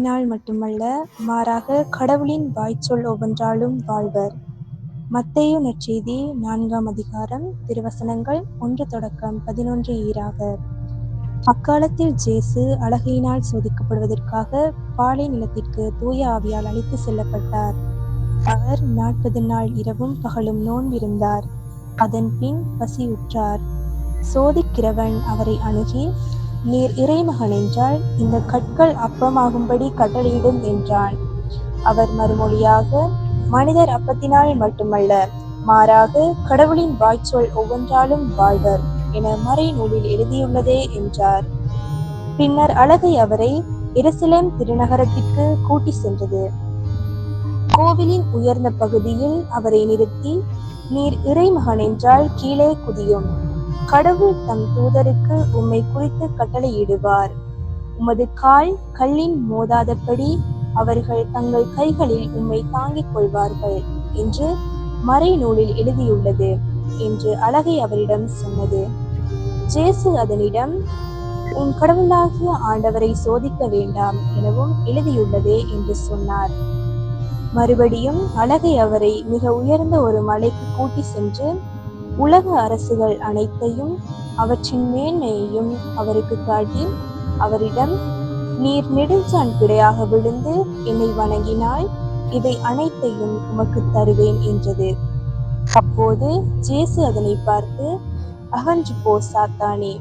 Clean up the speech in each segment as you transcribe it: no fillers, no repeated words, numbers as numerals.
அப்பத்தினால் மட்டுமல்ல, மாறாக கடவுளின் வாய்ச்சொல் ஒவ்வொன்றாலும் வாழ்வர். மத்தேயு நற்செய்தி 4ஆம் அதிகாரம் திருவசனங்கள் 1 தொடக்கம் 11 ஈறாக. அக்காலத்தில் ஜேசு அலகையினால் சோதிக்கப்படுவதற்காக பாலை நிலத்திற்கு தூய ஆவியால் அழைத்து செல்லப்பட்டார். அவர் 40 நாள் இரவும் பகலும் நோன்பிருந்தார். அதன் பின் பசி உற்றார். சோதிக்கிறவன் அவரை அணுகி, நீர் இறைமகன் என்றால் இந்த கற்கள் அப்பமாகும்படி கட்டளையிடும் என்றான். அவர் மறுமொழியாக, மனிதர் அப்பத்தினால் மட்டுமல்ல, மாறாக கடவுளின் வாய்ச்சொல் ஒவ்வொன்றாலும் வாழ்வர் என மறைநூலில் எழுதியுள்ளதே என்றார். பின்னர் அலகை அவரை எருசலேம் திருநகரத்திற்கு கூட்டி சென்றது. கோவிலின் உயர்ந்த பகுதியில் அவரை நிறுத்தி, நீர் இறைமகன் என்றால் கீழே குதியும். கடவுள் தம் தூதருக்கு உம்மை குறித்து கட்டளையிடுவார். உமது கால் கல்லின் மோதாதபடி அவர்கள் தங்கள் கைகளில் உம்மை தாங்கிக் கொள்வார்கள் என்று மறைநூலில் எழுதியுள்ளது என்று அலகை அவரிடம் சொன்னது. ஜேசு அதனிடம், உன் கடவுளாகிய ஆண்டவரை சோதிக்க வேண்டாம் எனவும் எழுதியுள்ளதே என்று சொன்னார். மறுபடியும் அலகை அவரை மிக உயர்ந்த ஒரு மலைக்கு கூட்டி சென்று உலக அரசுகள் அனைத்தையும் அவற்றின் மேன்மையையும் அவருக்கு காட்டி அவரிடம், நீர் நெடுஞ்சான் கிடையாக விழுந்து என்னை வணங்கினால் இவை அனைத்தையும் உமக்கு தருவேன் என்றது. அப்போது ஜேசு அதனை பார்த்து, அகன்று போ சாத்தானே,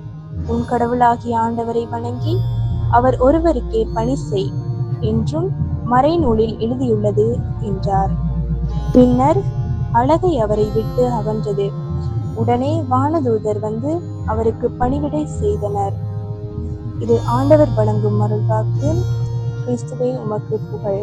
உன் கடவுளாகிய ஆண்டவரை வணங்கி அவர் ஒருவருக்கே பணி செய் என்றும் மறைநூலில் எழுதியுள்ளது என்றார். பின்னர் அலகை அவரை விட்டு அகன்றது. உடனே வானதூதர் வந்து அவருக்கு பணிவிடை செய்தனர். இது ஆண்டவர் வழங்கும் அருள்வாக்கு. கிறிஸ்துவே உமக்கு புகழ்.